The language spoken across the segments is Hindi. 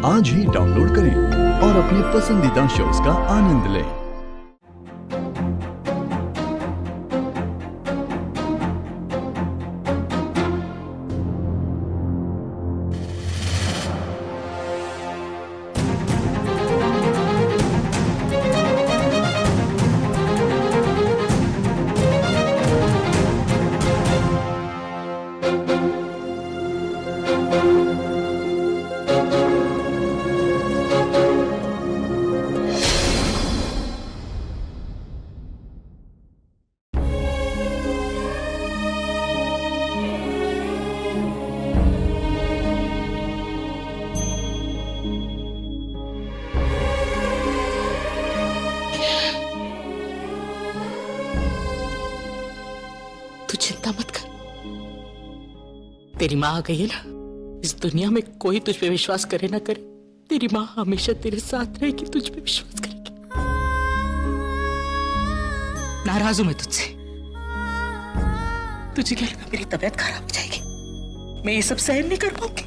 आज ही डाउनलोड करें और अपने पसंदीदा शोज का आनंद लें। तू चिंता मत कर, तेरी माँ आ गई है ना। इस दुनिया में कोई तुझ पे विश्वास करे ना करे, तेरी माँ हमेशा तेरे साथ रहेगी, तुझ पे विश्वास करेगी। नाराज हूं मैं तुझसे। तुझे क्या लगा मेरी तबीयत खराब हो जाएगी? मैं ये सब सहन नहीं कर पाऊंगी।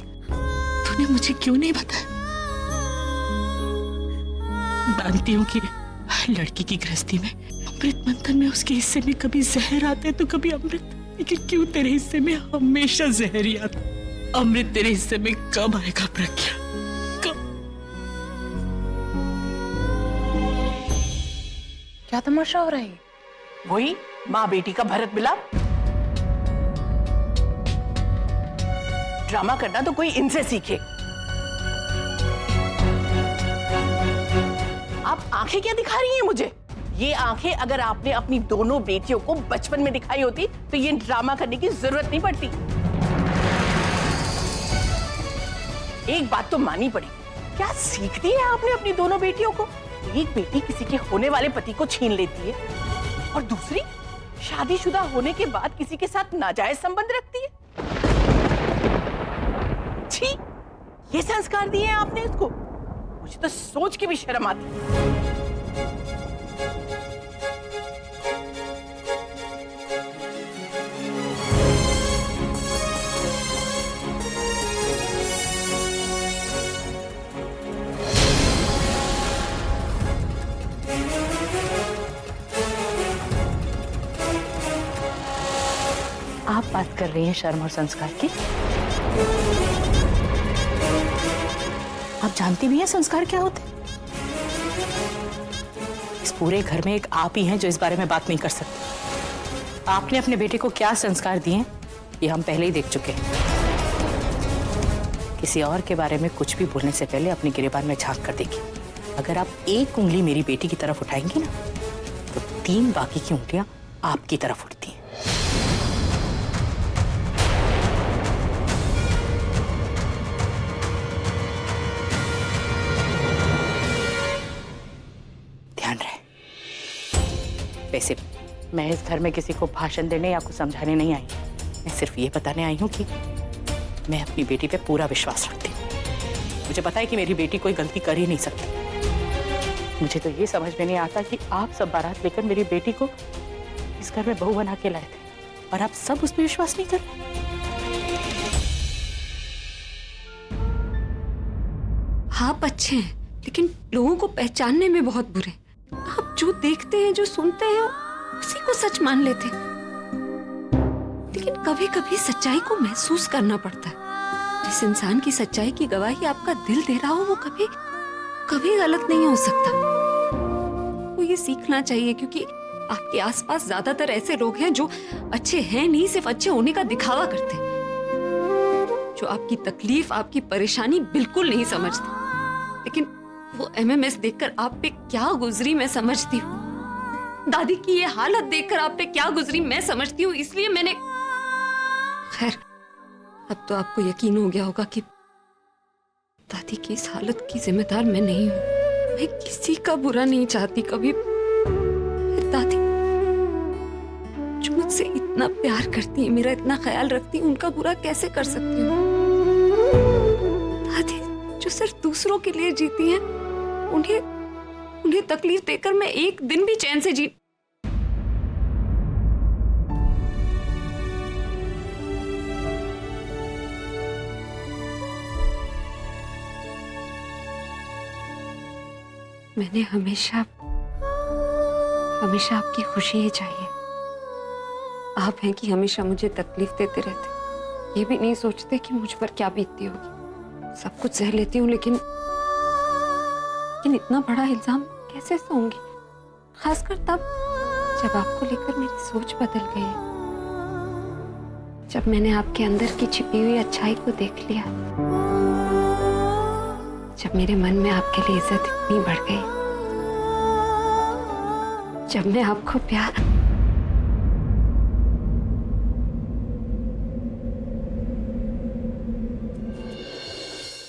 तूने मुझे क्यों नहीं बताया? जानती हूँ कि लड़की की गृहस्थी में अमृत मंथन में उसके हिस्से में कभी जहर आता है तो कभी अमृत, लेकिन क्यों तेरे हिस्से में हमेशा जहर ही आता? अमृत तेरे हिस्से में कब आएगा प्रज्ञा? कब? क्या तमाशा हो रहा है? वही माँ बेटी का भरत मिलाप। ड्रामा करना तो कोई इनसे सीखे। आप आंखें क्या दिखा रही हैं मुझे? ये आंखें अगर आपने अपनी दोनों बेटियों को बचपन में दिखाई होती तो ये ड्रामा करने की जरूरत नहीं पड़ती। एक बात तो माननी पड़ी, क्या सीखती है आपने अपनी दोनों बेटियों को? एक बेटी किसी के होने वाले पति को छीन लेती है और दूसरी शादीशुदा होने के बाद किसी के साथ नाजायज संबंध रखती है। छी, ये संस्कार दिए हैं आपने इसको? मुझे तो सोच के भी शर्म आती है। आप बात कर रही हैं शर्म और संस्कार की? आप जानती भी हैं संस्कार क्या होते? इस पूरे घर में एक आप ही हैं जो इस बारे में बात नहीं कर सकते। आपने अपने बेटे को क्या संस्कार दिए हैं ये हम पहले ही देख चुके हैं। किसी और के बारे में कुछ भी बोलने से पहले अपनी गिरेबान में झांक कर देखिए। अगर आप एक उंगली मेरी बेटी की तरफ उठाएंगी ना तो 3 बाकी की उंगलियां आपकी तरफ उठती हैं। ध्यान रहे। वैसे मैं इस घर में किसी को भाषण देने या कुछ समझाने नहीं आई। मैं सिर्फ ये बताने आई हूँ कि मैं अपनी बेटी पे पूरा विश्वास रखती हूँ। मुझे पता है कि मेरी बेटी कोई गलती कर ही नहीं सकती। मुझे तो ये समझ में नहीं आता कि आप सब बारात लेकर मेरी बेटी को इस घर में बहू बना के लाए थे और आप सब उस पर विश्वास नहीं कर रहे। आप अच्छे हैं लेकिन लोगों को पहचानने में बहुत बुरे। आप जो देखते हैं, जो सुनते हैं, उसी को सच मान लेते हैं। लेकिन कभी कभी सच्चाई को महसूस करना पड़ता है। जिस इंसान की सच्चाई की गवाही आपका दिल दे रहा हो वो कभी कभी गलत नहीं हो सकता। वो ये सीखना चाहिए क्योंकि आपके आसपास ज्यादातर ऐसे लोग हैं जो अच्छे हैं नहीं, सिर्फ अच्छे होने का दिखावा करते हैं, जो आपकी तकलीफ, आपकी परेशानी बिल्कुल नहीं समझते। लेकिन वो एमएमएस देखकर आप पे क्या गुजरी मैं समझती हूँ। दादी की ये हालत देखकर आप पे क्या गुजरी मैं समझती हूँ। इसलिए मैंने, खैर अब तो आपको यकीन हो गया होगा कि दादी की इस हालत की जिम्मेदार मैं नहीं हूँ। मैं किसी का बुरा नहीं चाहती कभी। दादी जो मुझसे इतना प्यार करती है, मेरा इतना ख्याल रखती है, उनका बुरा कैसे कर सकती हूँ? दादी जो सिर्फ दूसरों के लिए जीती हैं, उन्हें तकलीफ देकर मैं एक दिन भी चैन से जी। मैंने हमेशा हमेशा आपकी खुशी ही चाहिए। आप हैं कि हमेशा मुझे तकलीफ देते रहते, ये भी नहीं सोचते कि मुझ पर क्या बीतती होगी। सब कुछ सह लेती हूँ, लेकिन इतना बड़ा इल्जाम कैसे सहूंगी, खासकर तब जब आपको लेकर मेरी सोच बदल गई है, जब मैंने आपके अंदर की छिपी हुई अच्छाई को देख लिया, जब मेरे मन में आपके लिए इज्जत इतनी बढ़ गई, जब मैं आपको प्यार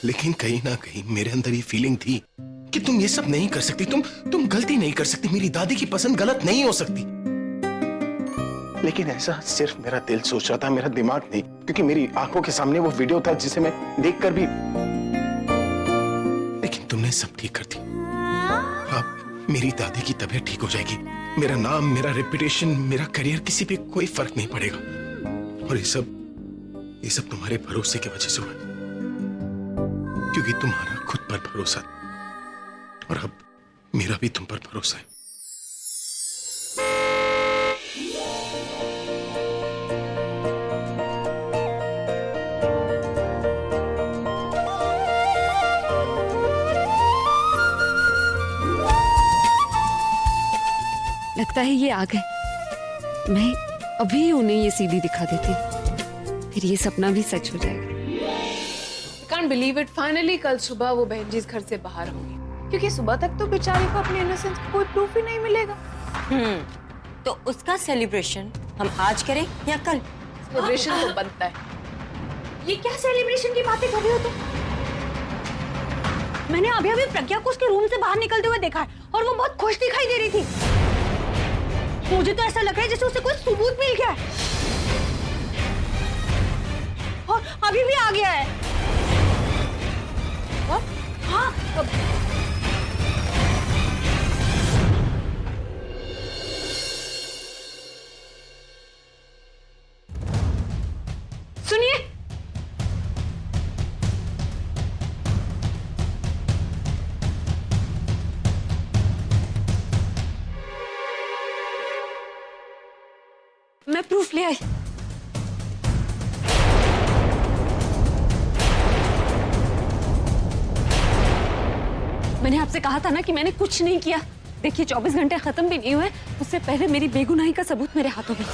लेकिन कहीं ना कहीं मेरे अंदर ये फीलिंग थी कि तुम ये सब नहीं कर सकती, तुम गलती नहीं कर सकती, मेरी दादी की पसंद गलत नहीं हो सकती। लेकिन ऐसा सिर्फ मेरा दिल सोच रहा था, मेरा दिमाग नहीं, क्योंकि मेरी आंखों के सामने वो वीडियो था जिसे मैं देखकर भी। लेकिन तुमने सब ठीक कर दी। अब मेरी दादी की तबीयत ठीक हो जाएगी, मेरा नाम, मेरा रेपुटेशन, मेरा करियर, किसी पे कोई फर्क नहीं पड़ेगा। और ये सब तुम्हारे भरोसे की वजह से हुआ, क्योंकि तुम्हारा खुद पर भरोसा और अब मेरा भी तुम पर भरोसा है। लगता है ये आ गए। मैं अभी उन्हें ये सीडी दिखा देती हूँ, फिर ये सपना भी सच हो जाएगा। Can't believe it, finally कल सुबह वो बहन जी इस घर से बाहर होंगी, क्योंकि सुबह तक तो बेचारी को अपने इनोसेंस का कोई प्रूफ ही नहीं मिलेगा। तो उसका सेलिब्रेशन हम आज करें या कल? सेलिब्रेशन तो बनता है। ये क्या सेलिब्रेशन की बातें कर रही हो तुम? मैंने अभी अभी प्रज्ञा को उसके रूम से बाहर निकलते हुए देखा है और वो बहुत खुश दिखाई दे रही थी। मुझे तो ऐसा लग रहा है जैसे उसे कोई सबूत मिल गया है और अभी भी आ गया है। हाँ, सुनिए, मैं प्रूफ ले आई। मैंने आपसे कहा था ना कि मैंने कुछ नहीं किया। देखिए 24 घंटे खत्म भी नहीं हुए, उससे पहले मेरी बेगुनाही का सबूत मेरे हाथों में।